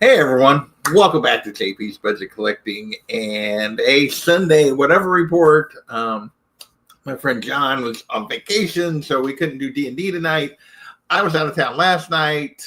Hey everyone, welcome back to JP's Budget Collecting and a Sunday whatever report. My friend John was on vacation, so we couldn't do D&D tonight. I was out of town last night,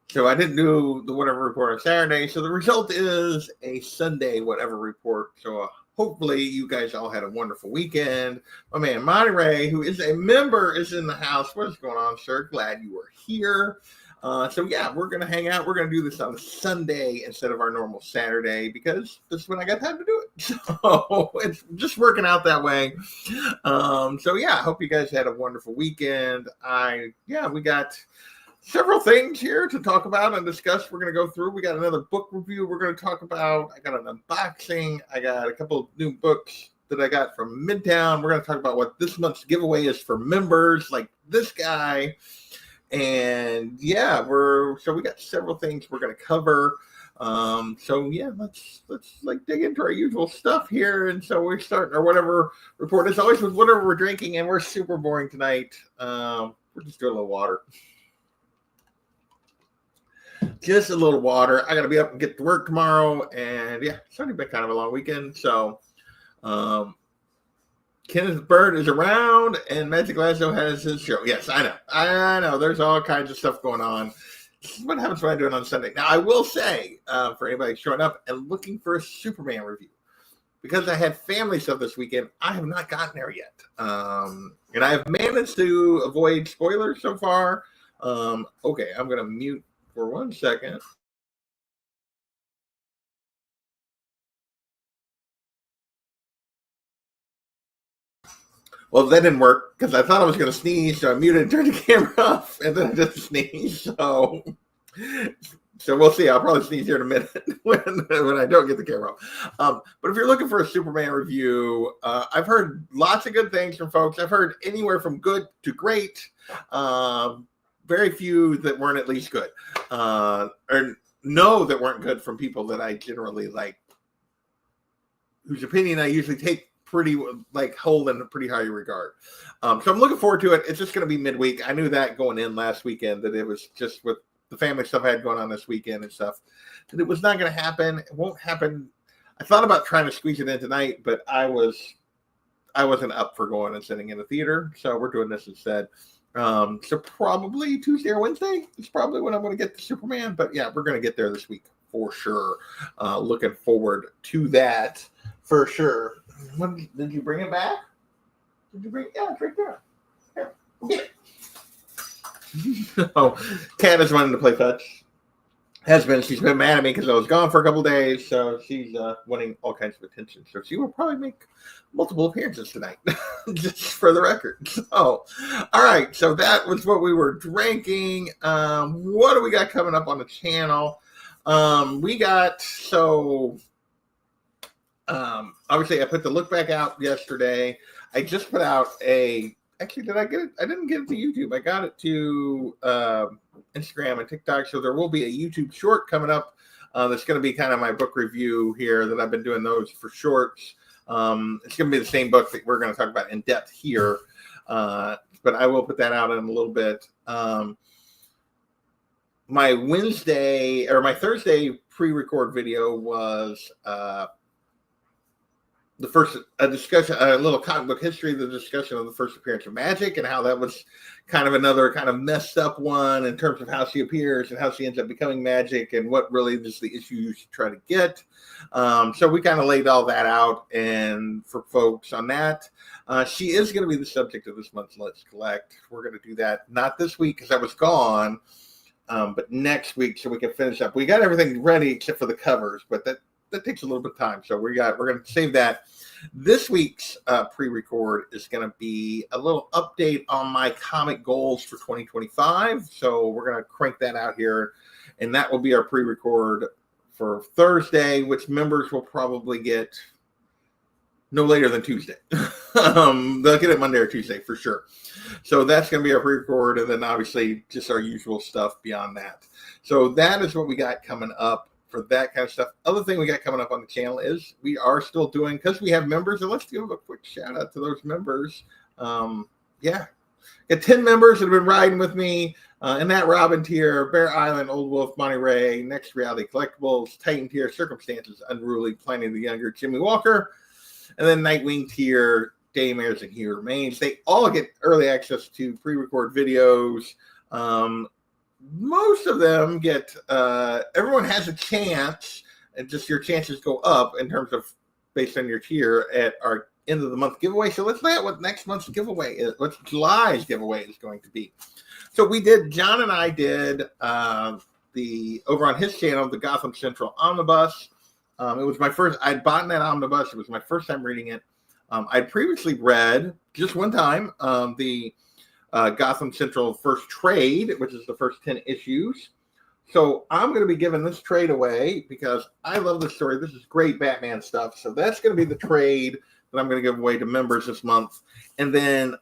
so I didn't do the whatever report on Saturday. So the result is a Sunday whatever report. So hopefully you guys all had a wonderful weekend. My man Monterey, who is a member, is in the house. What is going on, sir? Glad you were here. So yeah, we're going to hang out. We're going to do this on a Sunday instead of our normal Saturday because this is when I got time to do it. So it's just working out that way. So yeah, I hope you guys had a wonderful weekend. We got several things here to talk about and discuss. We're going to go through. We got another book review we're going to talk about. I got an unboxing. I got a couple of new books that I got from Midtown. We're going to talk about what this month's giveaway is for members like this guy. And yeah, we got several things we're going to cover. So yeah, let's like dig into our usual stuff here. And so we're starting our whatever report as always with whatever we're drinking, and we're super boring tonight. We're just doing a little water. Just a little water. I got to be up and get to work tomorrow, and yeah, it's already been kind of a long weekend. So, Kenneth Bird is around, and Magic Lasso has his show. Yes, I know. There's all kinds of stuff going on. This is what happens when I do it on Sunday. Now, I will say, for anybody showing up and looking for a Superman review, because I had family stuff this weekend, I have not gotten there yet. And I have managed to avoid spoilers so far. Okay, I'm going to mute for 1 second. Well, that didn't work because I thought I was going to sneeze, so I muted and turned the camera off, and then I just sneezed. So we'll see. I'll probably sneeze here in a minute when I don't get the camera off. But if you're looking for a Superman review, I've heard lots of good things from folks. I've heard anywhere from good to great. Very few that weren't at least good, or no that weren't good from people that I generally like, whose opinion I usually take hold in a pretty high regard. So I'm looking forward to it. It's just going to be midweek. I knew that going in last weekend that it was just with the family stuff I had going on this weekend and stuff, that it was not going to happen. It won't happen. I thought about trying to squeeze it in tonight, but I wasn't up for going and sitting in a theater. So we're doing this instead. So probably Tuesday or Wednesday is probably when I'm going to get to Superman. But yeah, we're going to get there this week for sure. Looking forward to that for sure. Did you bring it back? Yeah, it's right there. Here, get it. Oh, Kat is wanting to play fetch. She's been mad at me because I was gone for a couple days, so she's wanting all kinds of attention. So she will probably make multiple appearances tonight, just for the record. So, all right. So that was what we were drinking. What do we got coming up on the channel? Obviously I put the look back out yesterday. I just put out actually, did I get it? I didn't get it to YouTube. I got it to Instagram and TikTok. So there will be a YouTube short coming up. That's going to be kind of my book review here that I've been doing those for shorts. It's going to be the same book that we're going to talk about in depth here. But I will put that out in a little bit. My Thursday pre-record video was a discussion, a little comic book history, the discussion of the first appearance of Magic and how that was kind of another kind of messed up one in terms of how she appears and how she ends up becoming Magic and what really is the issue you should try to get. So we kind of laid all that out and for folks on that. She is going to be the subject of this month's Let's Collect. We're going to do that not this week because I was gone, but next week so we can finish up. We got everything ready except for the covers, but that takes a little bit of time. So we're going to save that. This week's pre-record is going to be a little update on my comic goals for 2025. So we're going to crank that out here. And that will be our pre-record for Thursday, which members will probably get no later than Tuesday. They'll get it Monday or Tuesday for sure. So that's going to be our pre-record. And then obviously just our usual stuff beyond that. So that is what we got coming up for that kind of stuff. Other thing we got coming up on the channel is we are still doing, because we have members, and let's give a quick shout out to those members. Got 10 members that have been riding with me in that Robin tier: Bear Island, Old Wolf, Monterey, Next Reality Collectibles, Titan tier, Circumstances, Unruly, Planning the Younger, Jimmy Walker, and then Nightwing tier, Daymares, and He Remains. They all get early access to pre-record videos. Most of them get, everyone has a chance, and just your chances go up in terms of based on your tier at our end of the month giveaway. So let's look at what next month's giveaway is, what July's giveaway is going to be. So John and I did over on his channel, the Gotham Central Omnibus. It was my first, I'd bought that omnibus. It was my first time reading it. I'd previously read just one time the Gotham Central first trade, which is the first 10 issues. So I'm going to be giving this trade away because I love this story. This is great Batman stuff. So that's going to be the trade that I'm going to give away to members this month. And then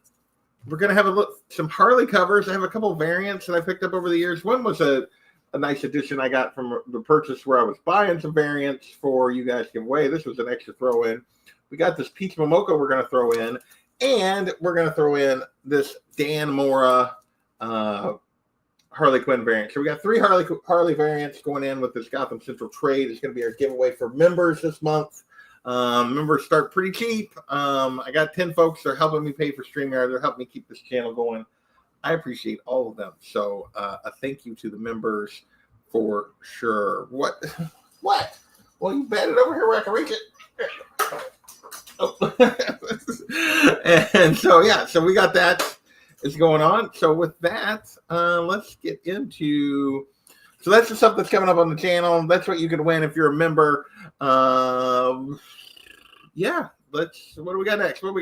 we're going to have some Harley covers. I have a couple of variants that I picked up over the years. One was a nice addition I got from the purchase where I was buying some variants for you guys to give away. This was an extra throw in. We got this Peach Momoko we're going to throw in. And we're going to throw in this Dan Mora Harley Quinn variant. So we got 3 Harley variants going in with this Gotham Central trade. It's going to be our giveaway for members this month. Members start pretty cheap. I got 10 folks. They're helping me pay for StreamYard. They're helping me keep this channel going. I appreciate all of them. So a thank you to the members for sure. What? Well, you bet it over here where I can reach it. Oh. And so, yeah, so we got that is going on. So with that, let's get into, so that's the stuff that's coming up on the channel. That's what you can win if you're a member. Yeah, what do we got next? What we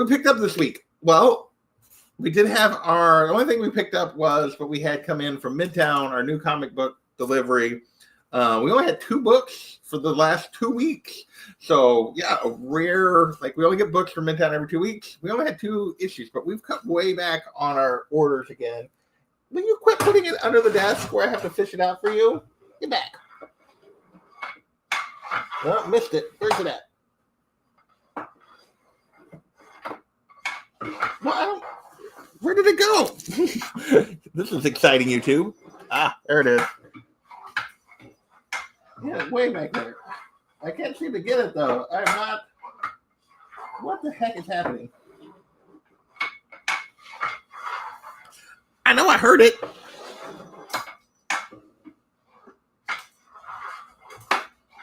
picked up this week? Well, we did have the only thing we picked up was what we had come in from Midtown, our new comic book delivery. We only had 2 books for the last 2 weeks. So, yeah, a rare, we only get books from Midtown every 2 weeks. We only had 2 issues, but we've cut way back on our orders again. Will you quit putting it under the desk where I have to fish it out for you? Get back. Oh, missed it. Where's it at? Well, where did it go? This is exciting, YouTube. There it is. Yeah, way back there. I can't seem to get it, though. I'm not... What the heck is happening? I know I heard it.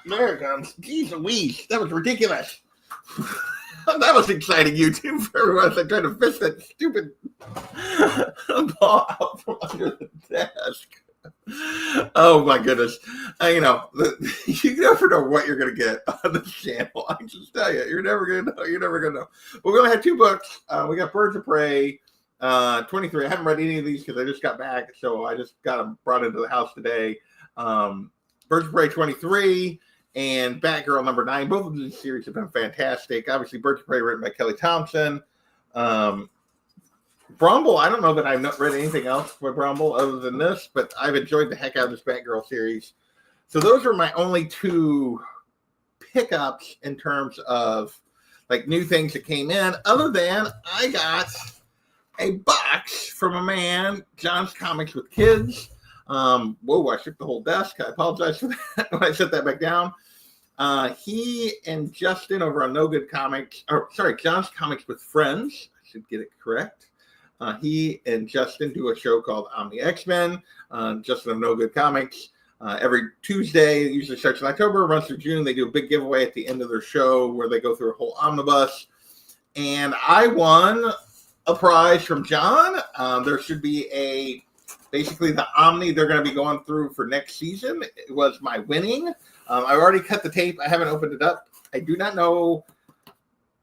There it comes. Jeez Louise. That was ridiculous. That was exciting, YouTube, for everyone that tried to fish that stupid ball out from under the desk. Oh my goodness. You never know what you're going to get on this channel. I can just tell you, you're never going to know. But we only had 2 books. We got Birds of Prey 23. I haven't read any of these because I just got back, so I just got them brought into the house today. Birds of Prey 23 and Batgirl number 9. Both of these series have been fantastic. Obviously, Birds of Prey written by Kelly Thompson. Brumble, I don't know that I've not read anything else by Brumble other than this, but I've enjoyed the heck out of this Batgirl series. So those are my only 2 pickups in terms of new things that came in, other than I got a box from a man, John's Comics with Kids. Whoa, I shook the whole desk. I apologize for that when I set that back down. He and Justin over on No Good Comics, John's Comics with Friends. I should get it correct. He and Justin do a show called Omni X-Men. Justin of No Good Comics. Every Tuesday, it usually starts in October, runs through June. They do a big giveaway at the end of their show where they go through a whole omnibus. And I won a prize from John. There should be basically the Omni they're going to be going through for next season. It was my winning. I've already cut the tape. I haven't opened it up. I do not know.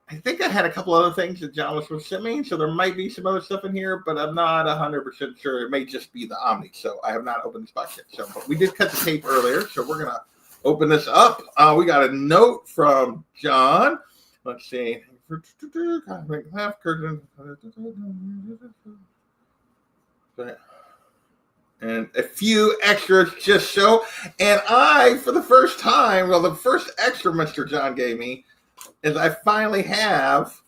I think I had a couple other things that John was supposed to send me, so there might be some other stuff in here, but I'm not 100% sure. It may just be the Omni, so I have not opened this box yet. But we did cut the tape earlier, so we're going to open this up. We got a note from John. Let's see. And a few extras just so. And I, for the first time, the first extra Mr. John gave me is I finally have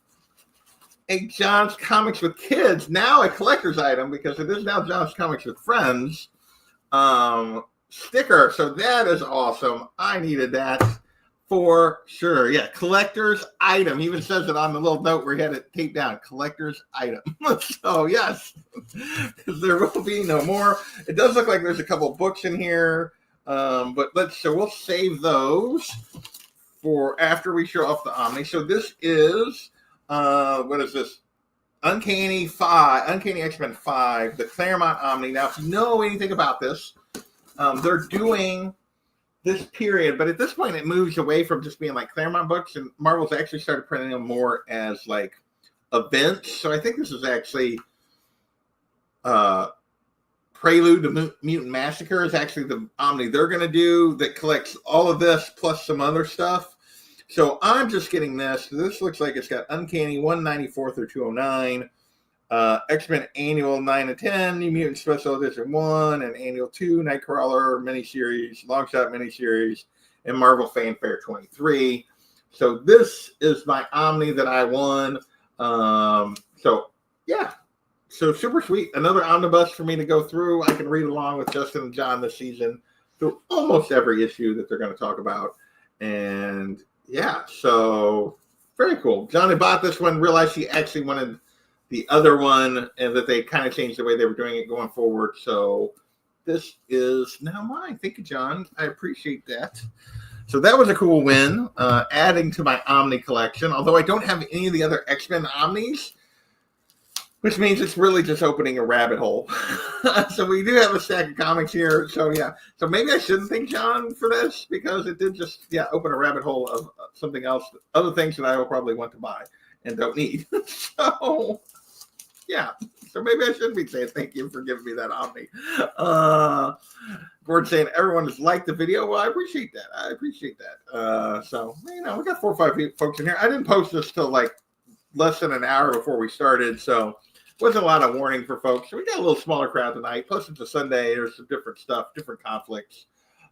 a John's Comics with Kids, now a collector's item because it is now John's Comics with Friends sticker. So that is awesome. I needed that for sure. Yeah, collector's item. He even says it on the little note where he had it taped down. Collector's item. So yes, there will be no more. It does look like there's a couple books in here, but we'll save those for after we show off the Omni. So this is what is this? Uncanny X-Men 5, the Claremont Omni. Now, if you know anything about this, they're doing this period, but at this point it moves away from just being like Claremont books, and Marvel's actually started printing them more as like events. So I think this is actually Prelude to Mutant Massacre is actually the Omni they're going to do that collects all of this plus some other stuff. So I'm just getting this. This looks like it's got Uncanny 194 through 209, X-Men Annual 9 and 10, New Mutant Special Edition 1, and Annual 2, Nightcrawler miniseries, Longshot miniseries, and Marvel Fanfare 23. So this is my Omni that I won. So yeah, so super sweet. Another omnibus for me to go through. I can read along with Justin and John this season through almost every issue that they're going to talk about. And yeah, so very cool. Johnny bought this one, realized he actually wanted the other one, and that they kind of changed the way they were doing it going forward. So this is now mine. Thank you, John. I appreciate that. So that was a cool win, adding to my Omni collection, although I don't have any of the other X-Men Omnis, which means it's really just opening a rabbit hole. So we do have a stack of comics here. So yeah, so maybe I shouldn't thank John for this because it did just open a rabbit hole of something else, other things that I will probably want to buy and don't need. So yeah, so maybe I shouldn't be saying thank you for giving me that Omni. Gordon saying everyone has liked the video. Well, I appreciate that. So we got 4 or 5 folks in here. I didn't post this till like less than an hour before we started, so wasn't a lot of warning for folks. So we got a little smaller crowd tonight. Plus, it's a Sunday. There's some different stuff, different conflicts.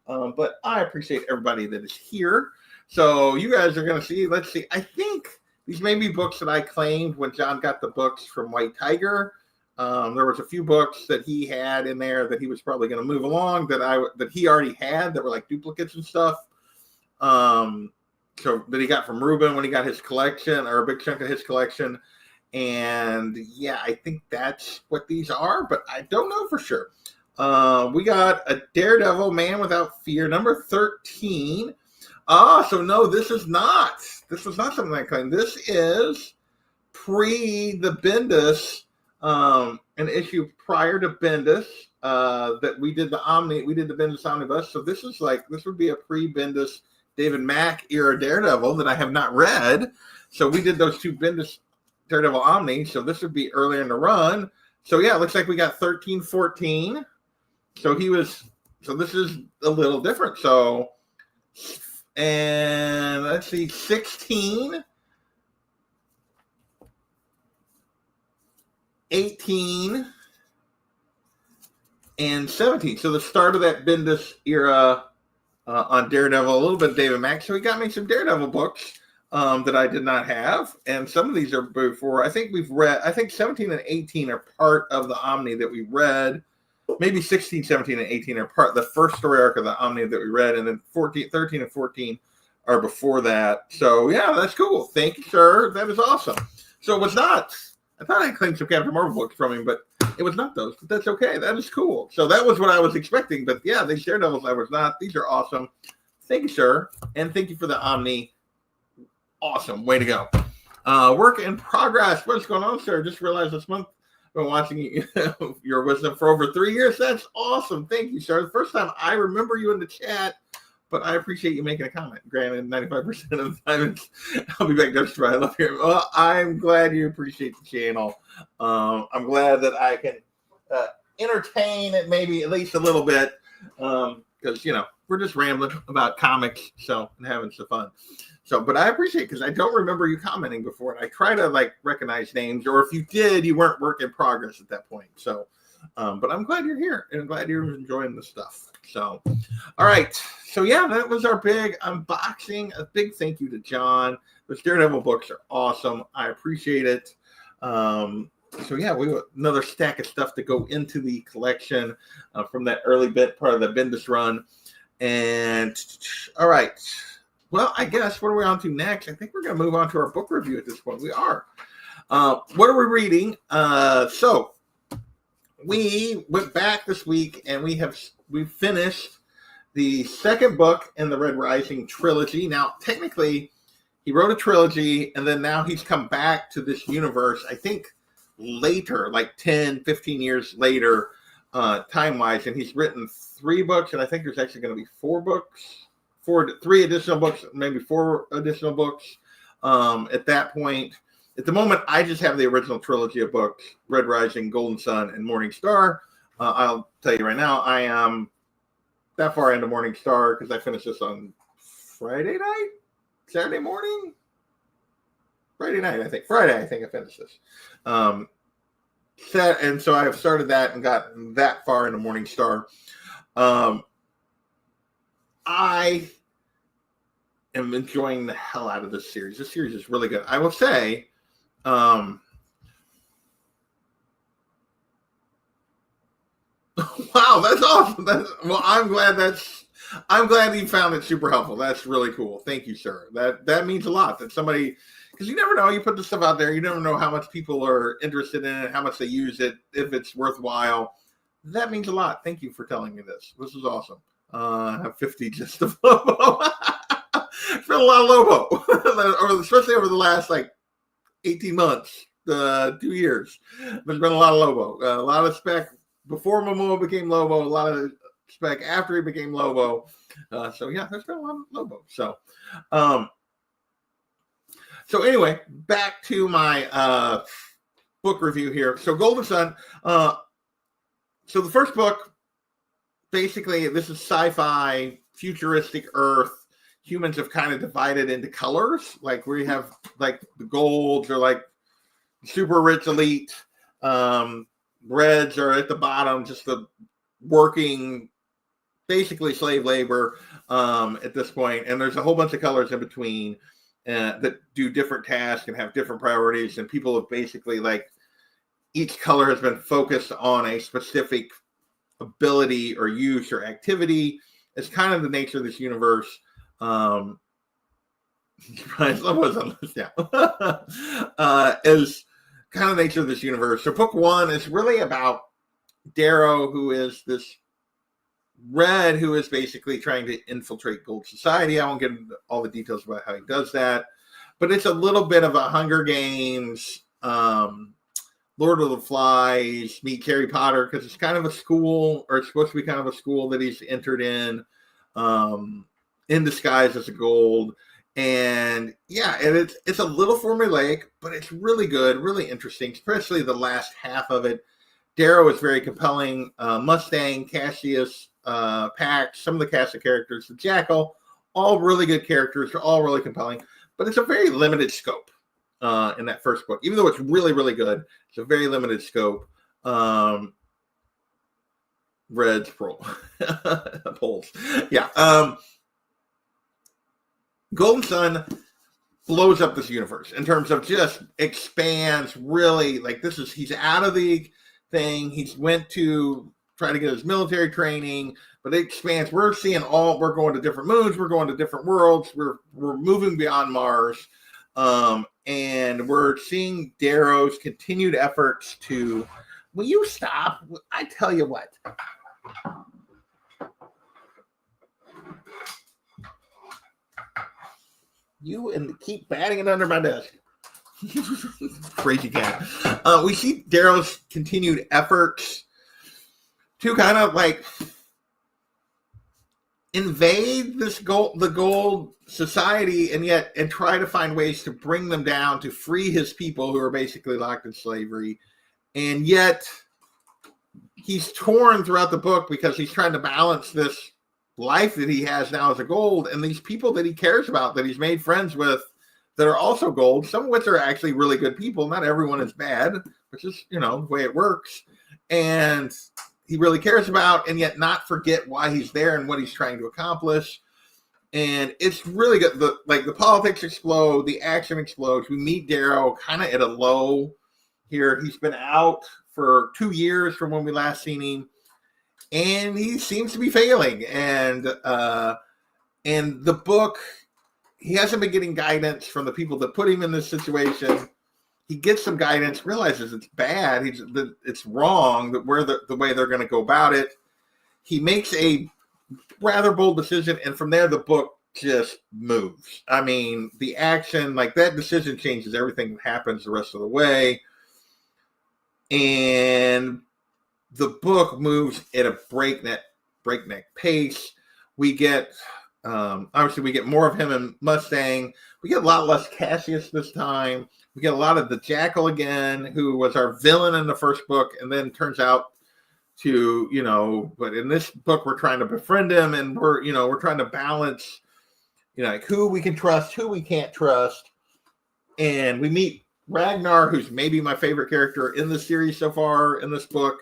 But I appreciate everybody that is here. So you guys are going to see. Let's see. I think these may be books that I claimed when John got the books from White Tiger. There was a few books that he had in there that he was probably going to move along that he already had that were like duplicates and stuff. So that he got from Ruben when he got his collection, or a big chunk of his collection. And yeah, I think that's what these are, but I don't know for sure. We got a Daredevil Man Without Fear, number 13. So no, this was not something I claimed. This is pre the Bendis, an issue prior to Bendis, that we did the Bendis Omnibus. So this would be a pre-Bendis David Mack era Daredevil that I have not read. So we did those 2 Bendis Daredevil Omni. So this would be earlier in the run. So yeah, it looks like we got 13, 14. So this is a little different. So, and let's see, 16, 18, and 17. So the start of that Bendis era on Daredevil, a little bit of David Mack. So he got me some Daredevil books that I did not have. And some of these are before. I think 17 and 18 are part of the Omni that we read. Maybe 16, 17, and 18 are part of the first story arc of the Omni that we read. And then 13 and 14 are before that. So yeah, that's cool. Thank you, sir. That is awesome. So it was not. I thought I claimed some Captain Marvel books from him, but it was not those. But that's okay. That is cool. So that was what I was expecting. But yeah, these Daredevils I was not. These are awesome. Thank you, sir. And thank you for the Omni. Awesome. Way to go. Work in progress. What's going on, sir? Just realized this month I've been watching your wisdom for over 3 years. That's awesome. Thank you, sir. The first time I remember you in the chat, but I appreciate you making a comment. Granted, 95% of the time I'll be back next time. I love hearing. Well, I'm glad you appreciate the channel. I'm glad that I can entertain it maybe at least a little bit, because we're just rambling about comics, and having some fun. So, but I appreciate it because I don't remember you commenting before, and I try to recognize names, or if you did, you weren't work in progress at that point. So, but I'm glad you're here, and I'm glad you're enjoying the stuff. So, all right. So yeah, that was our big unboxing. A big thank you to John. Those Daredevil books are awesome. I appreciate it. So yeah, we another stack of stuff to go into the collection from that early bit part of the Bendis run. And all right, well, I guess what are we on to next? I think we're going to move on to our book review at this point. We are. What are we reading? So we went back this week and we finished the second book in the Red Rising trilogy. Now, technically, he wrote a trilogy, and then now he's come back to this universe, I think, later, like 10, 15 years later, time-wise, and he's written 3 books, and I think there's actually going to be 4 books, 3 additional books, maybe 4 additional books at that point. At the moment, I just have the original trilogy of books, Red Rising, Golden Sun, and Morning Star. I'll tell you right now, I am that far into Morning Star because I finished this on Friday night? Saturday morning? Friday night, I think. Friday, I think I finished this. And so I have started that and gotten that far into Morning Star. I am enjoying the hell out of this series. This series is really good. I will say, wow, that's awesome. Well, I'm glad you found it super helpful. That's really cool. Thank you, sir. That means a lot. That somebody, because you never know. You put this stuff out there. You never know how much people are interested in it, how much they use it, if it's worthwhile. That means a lot. Thank you for telling me this. This is awesome. I have 50 just of Lobo. It's been a lot of Lobo, especially over the last 18 months, 2 years. There's been a lot of Lobo, a lot of spec before Momoa became Lobo, a lot of spec after he became Lobo. So yeah, there's been a lot of Lobo. So anyway, back to my book review here. So Golden Sun. So the first book, basically, this is sci-fi, futuristic Earth. Humans have kind of divided into colors. Like we have the golds are super rich elite. Reds are at the bottom, just the working, basically slave labor at this point. And there's a whole bunch of colors in between that do different tasks and have different priorities. And people have basically each color has been focused on a specific ability or use or activity. It's kind of the nature of this universe. Is kind of the nature of this universe. So book 1 is really about Darrow, who is this Red, who is basically trying to infiltrate Gold Society. I won't get into all the details about how he does that, but it's a little bit of a Hunger Games, Lord of the Flies meet Harry Potter, because it's kind of a school, or it's supposed to be kind of a school that he's entered in disguise as a gold. And yeah, and it's a little formulaic, but it's really good, really interesting, especially the last half of it. Darrow is very compelling. Mustang, Cassius, Pax, some of the cast of characters, the Jackal, all really good characters. They're all really compelling, but it's a very limited scope in that first book. Even though it's really, really good, it's a very limited scope. Reds, polls. Yeah. Golden Sun blows up this universe in terms of just expands really. He's out of the thing. He's went to try to get his military training, but it expands. We're going to different moons. We're going to different worlds. We're moving beyond Mars. And we're seeing Darrow's continued efforts to, will you stop? I tell you what. You and keep batting it under my desk. Crazy cat. We see Darrow's continued efforts to kind of invade the gold society, and try to find ways to bring them down to free his people who are basically locked in slavery. And yet he's torn throughout the book because he's trying to balance this life that he has now as a gold and these people that he cares about, that he's made friends with, that are also gold, some of which are actually really good people. Not everyone is bad, which is, the way it works. And he really cares about, and yet not forget why he's there and what he's trying to accomplish. And it's really good. The politics explode, the action explodes. We meet Darrow kind of at a low here. He's been out for 2 years from when we last seen him, and he seems to be failing. And the book, he hasn't been getting guidance from the people that put him in this situation. He gets some guidance, realizes it's bad, it's wrong, that we're the way they're going to go about it. He makes a rather bold decision, and from there the book just moves. I mean, the action, like that decision changes everything that happens the rest of the way. And the book moves at a breakneck pace. We get, obviously, we get more of him and Mustang. We get a lot less Cassius this time. We get a lot of the Jackal again, who was our villain in the first book, and then turns out to, but in this book, we're trying to befriend him, and we're trying to balance, like who we can trust, who we can't trust. And we meet Ragnar, who's maybe my favorite character in the series so far in this book.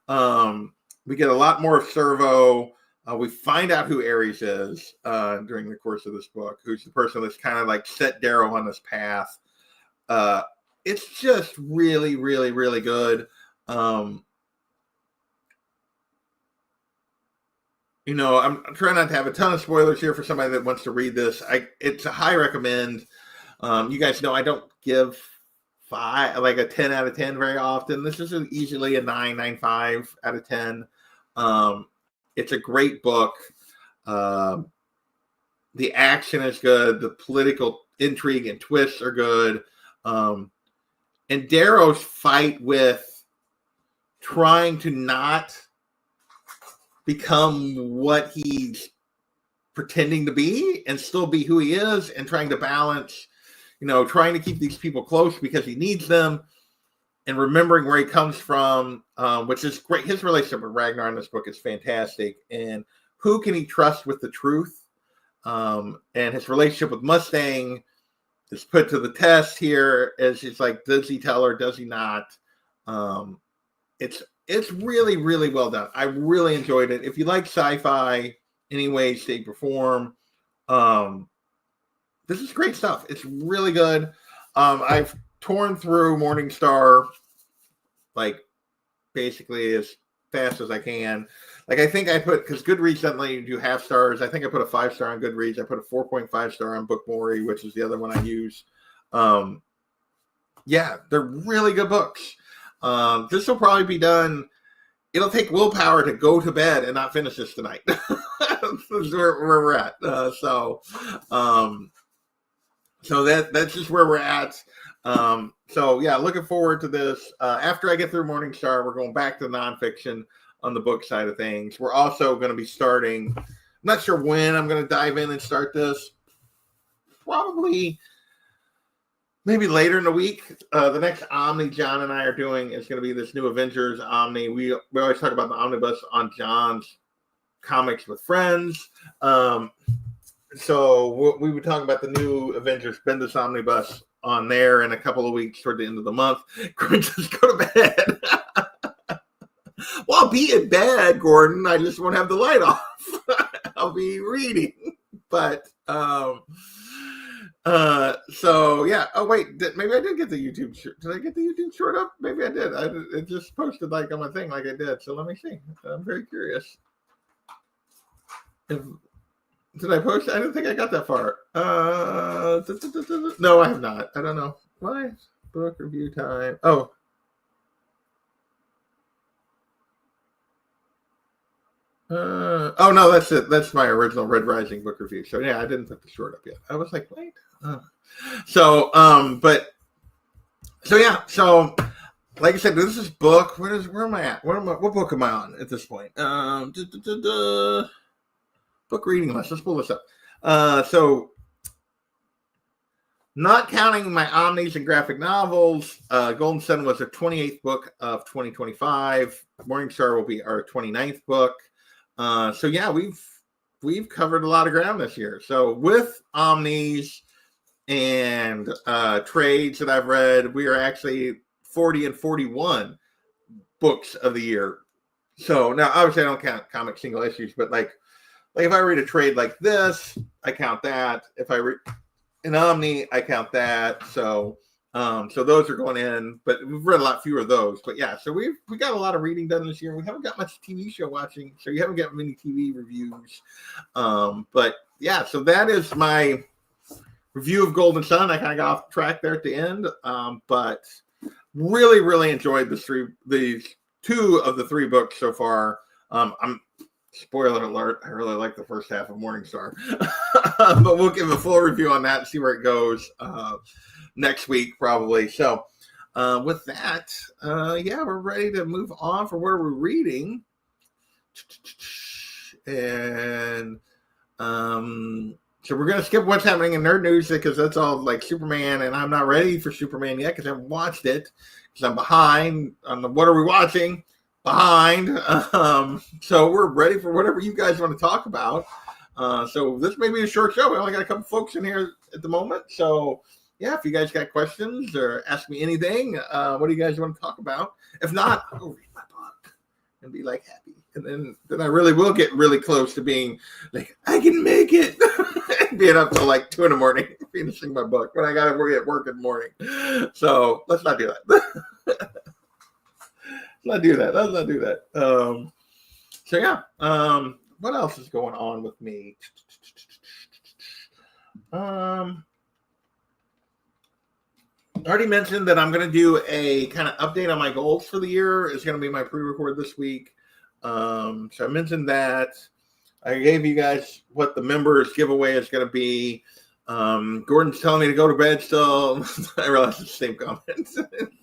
We get a lot more of Servo. We find out who Ares is during the course of this book, who's the person that's kind of like set Darrow on this path. It's just really, really, really good. I'm trying not to have a ton of spoilers here for somebody that wants to read this. It's a high recommend. You guys know I don't give a 10 out of 10 very often. This is easily a 9.95 out of 10. It's a great book. The action is good. The political intrigue and twists are good. And Darrow's fight with trying to not become what he's pretending to be and still be who he is, and trying to balance, trying to keep these people close because he needs them, and remembering where he comes from, which is great. His relationship with Ragnar in this book is fantastic. And who can he trust with the truth? And his relationship with Mustang is put to the test here, as he's like, does he tell her? Does he not? It's really, really well done. I really enjoyed it. If you like sci-fi, any way, shape, or form, this is great stuff. It's really good. I've torn through Morningstar, like, basically as fast as I can. Like, I think I put, because Goodreads doesn't let you do half stars. I think I put a 5-star on Goodreads. I put a 4.5 star on Bookmori, which is the other one I use. Yeah, they're really good books. This will probably be done. It'll take willpower to go to bed and not finish this tonight. That's where we're at. So that's just where we're at. So yeah, looking forward to this. After I get through Morningstar, we're going back to nonfiction on the book side of things. We're also going to be starting, I'm not sure when I'm going to dive in and start this. Probably maybe later in the week. The next Omni John and I are doing is going to be this new Avengers Omni. We always talk about the omnibus on John's Comics with Friends. So we were talking about the new Avengers Bendis Omnibus on there in a couple of weeks toward the end of the month. Gordon says, go to bed. Well, I'll be in bed, Gordon. I just won't have the light off. I'll be reading. But so yeah. Oh wait, maybe I did get the YouTube. Did I get the YouTube short up? Maybe I did. It just posted like on my thing, like I did. So let me see. I'm very curious. Did I post? I didn't think I got that far. No, I have not. I don't know why. Book review time. Oh. Oh no, that's it. That's my original Red Rising book review. So yeah, I didn't put the short up yet. I was like, wait. So yeah. So like I said, this is book. Where am I at? What book am I on at this point? Book reading list. Let's pull this up. So not counting my omnis and graphic novels, Golden Sun was our 28th book of 2025. Morningstar will be our 29th book. So yeah, we've covered a lot of ground this year. So with omnis and trades that I've read, we are actually 40 and 41 books of the year. So now obviously I don't count comic single issues, but like if I read a trade like this, I count that. If I read an Omni, I count that. So So those are going in, but we've read a lot fewer of those. But yeah, so we got a lot of reading done this year. We haven't got much TV show watching, so you haven't got many TV reviews. But yeah, so that is my review of Golden Sun. I kind of got off track there at the end, but really enjoyed these two of the three books so far. I'm spoiler alert, I really like the first half of Morningstar, but we'll give a full review on that and see where it goes next week probably. So with that, yeah, we're ready to move on for where we're reading, and so we're going to skip what's happening in Nerd News because that's all like Superman, and I'm not ready for Superman yet because I haven't watched it because I'm behind on the what are we watching behind. So we're ready for whatever you guys want to talk about. So this may be a short show. We only got a couple folks in here at the moment. So yeah, if you guys got questions or ask me anything, what do you guys want to talk about? If not, I'll read my book and be like happy. And then I really will get really close to being like, I can make it. Being up till like 2 a.m, finishing my book when I got to at work in the morning. So let's not do that. Let's not do that. So yeah. What else is going on with me? I already mentioned that I'm going to do a kind of update on my goals for the year. It's going to be my pre-record this week. So I mentioned that. I gave you guys what the members giveaway is going to be. Gordon's telling me to go to bed still. I realize it's the same comment.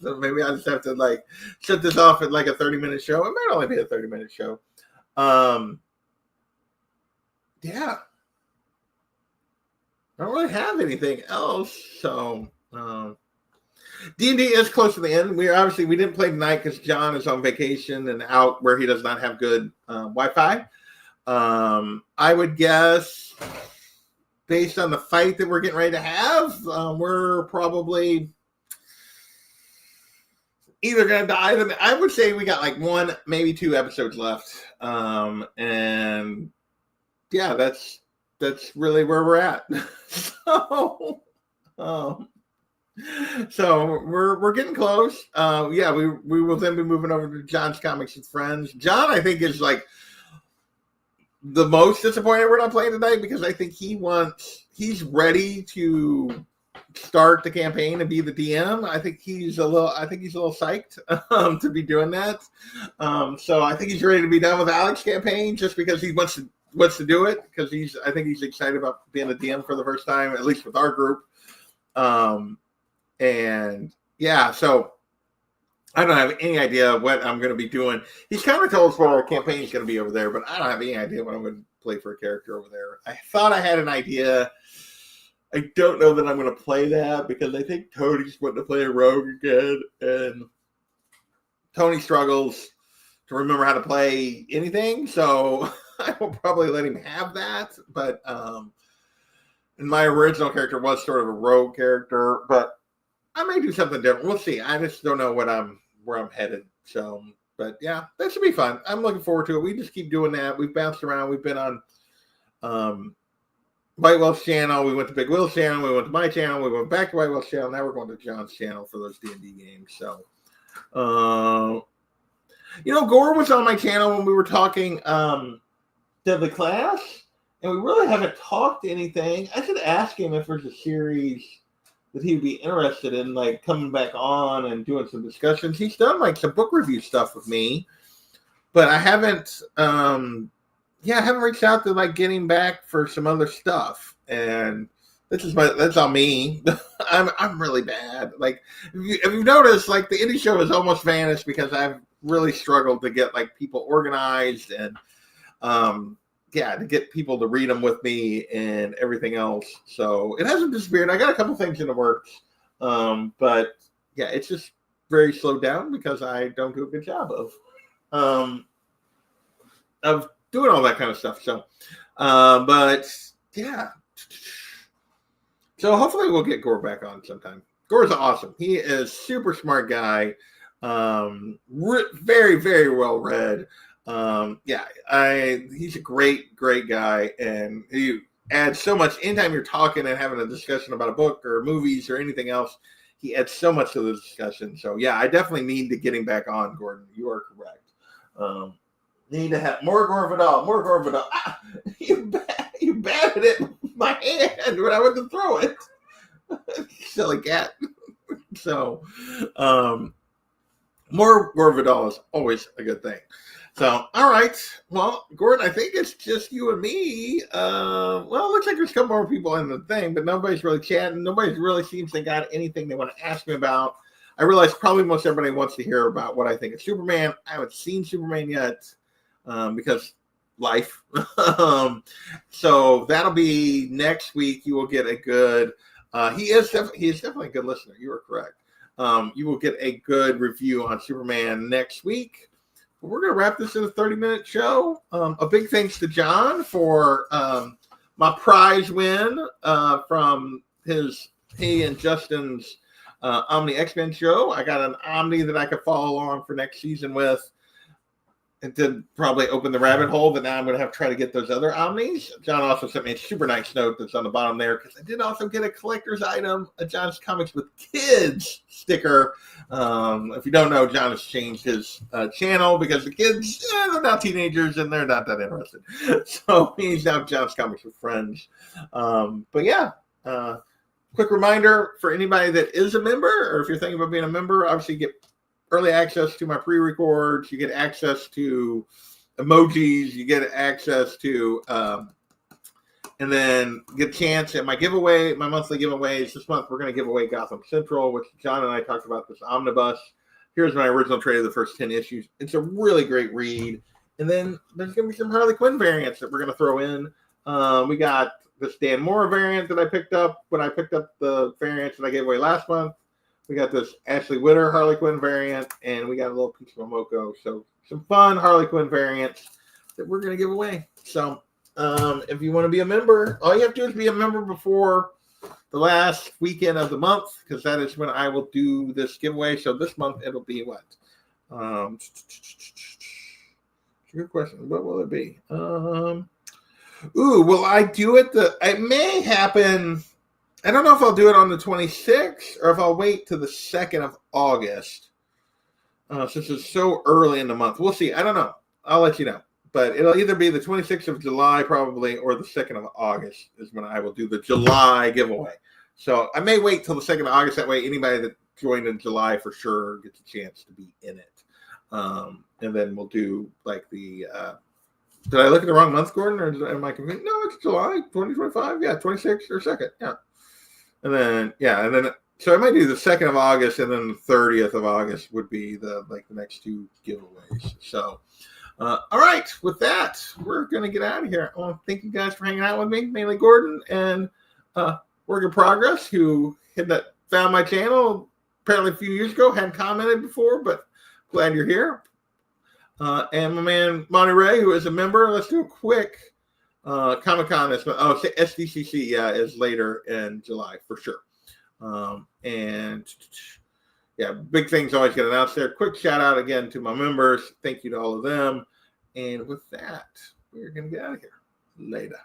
So maybe I just have to like shut this off at like a 30-minute show. It might only be a 30-minute show. Yeah. I don't really have anything else. So D&D is close to the end. We didn't play tonight because John is on vacation and out where he does not have good Wi-Fi. I would guess, based on the fight that we're getting ready to have, we're probably either going to die. I would say we got like 1, maybe 2 episodes left. And yeah, that's really where we're at. So we're getting close. Yeah, we will then be moving over to John's Comics and Friends. John, I think, is like the most disappointed we're not playing tonight because I think he's ready to start the campaign and be the DM. I think he's a little psyched to be doing that. So I think he's ready to be done with Alex's campaign just because he wants to do it because I think he's excited about being a DM for the first time, at least with our group. And yeah, so I don't have any idea what I'm going to be doing. He's kind of told us what our campaign is going to be over there, but I don't have any idea what I'm going to play for a character over there. I thought I had an idea. I don't know that I'm going to play that because I think Tony's wanting to play a rogue again, and Tony struggles to remember how to play anything, so I will probably let him have that. But and my original character was sort of a rogue character, but I may do something different. We'll see. I just don't know where I'm headed. So, but yeah, that should be fun. I'm looking forward to it. We just keep doing that. We've bounced around. We've been on White Wolf's channel. We went to Big Will's channel. We went to my channel. We went back to White Wolf's channel. Now we're going to John's channel for those D&D games. So, Gore was on my channel when we were talking Deadly Class, and we really haven't talked anything. I should ask him if there's a series that he'd be interested in, like coming back on and doing some discussions. He's done like some book review stuff with me, but I haven't, I haven't reached out to like getting back for some other stuff. And that's on me. I'm really bad. Like if you've noticed, like the indie show has almost vanished because I've really struggled to get like people organized and, to get people to read them with me and everything else. So it hasn't disappeared. I got a couple things in the works. But yeah, it's just very slowed down because I don't do a good job of doing all that kind of stuff. So, but yeah. So hopefully we'll get Gore back on sometime. Gore's awesome. He is super smart guy. Very, very well read. He's a great guy, and he adds so much. Anytime you're talking and having a discussion about a book or movies or anything else, he adds so much to the discussion. So yeah, I definitely need to get him back on, Gordon. You are correct. Need to have more Gore Vidal. Ah, you batted it with my hand when I went to throw it. Silly cat. So, more Gore Vidal is always a good thing. So, all right. Well, Gordon, I think it's just you and me. Well, it looks like there's a couple more people in the thing, but nobody's really chatting. Nobody really seems to got anything they want to ask me about. I realize probably most everybody wants to hear about what I think of Superman. I haven't seen Superman yet because life. So that'll be next week. You will get a good. He is definitely a good listener. You are correct. You will get a good review on Superman next week. But we're going to wrap this in a 30-minute show. A big thanks to John for my prize win from he and Justin's Omni X-Men show. I got an Omni that I could follow along for next season with. It did probably open the rabbit hole, but now I'm going to have to try to get those other Omnis. John also sent me a super nice note that's on the bottom there because I did also get a collector's item, a John's Comics with Kids sticker. If you don't know, John has changed his channel because the kids, they're now teenagers and they're not that interested. So he's now John's Comics with Friends. But yeah, quick reminder for anybody that is a member, or if you're thinking about being a member, obviously get early access to my pre-records. You get access to emojis. You get access to, and then get a chance at my giveaway, my monthly giveaways. This month, we're going to give away Gotham Central, which John and I talked about this omnibus. Here's my original trade of the first 10 issues. It's a really great read. And then there's going to be some Harley Quinn variants that we're going to throw in. We got the Stan Moore variant that I picked up when I picked up the variants that I gave away last month. We got this Ashley Witter Harley Quinn variant, and we got a little piece of Momoko. So some fun Harley Quinn variants that we're going to give away. So if you want to be a member, all you have to do is be a member before the last weekend of the month, because that is when I will do this giveaway. So this month, it'll be what? Good question. What will it be? Will I do it? It may happen. I don't know if I'll do it on the 26th or if I'll wait to the 2nd of August. Since it's so early in the month. We'll see. I don't know. I'll let you know. But it'll either be the 26th of July probably or the 2nd of August is when I will do the July giveaway. So I may wait till the 2nd of August. That way anybody that joined in July for sure gets a chance to be in it. And then we'll do like the... did I look at the wrong month, Gordon? Or am I confused? No, it's July 2025. Yeah, 26th or 2nd. Yeah. And then, so I might do the 2nd of August, and then the 30th of August would be the next two giveaways. So, all right, with that, we're going to get out of here. I want to thank you guys for hanging out with me, mainly Gordon and Work in Progress, who found my channel apparently a few years ago, hadn't commented before, but glad you're here. And my man, Monty Ray, who is a member. Let's do a quick Comic-Con is SDCC is later in July for sure. And yeah, big things always get announced there. Quick shout out again to my members. Thank you to all of them. And with that, we're gonna get out of here. Later.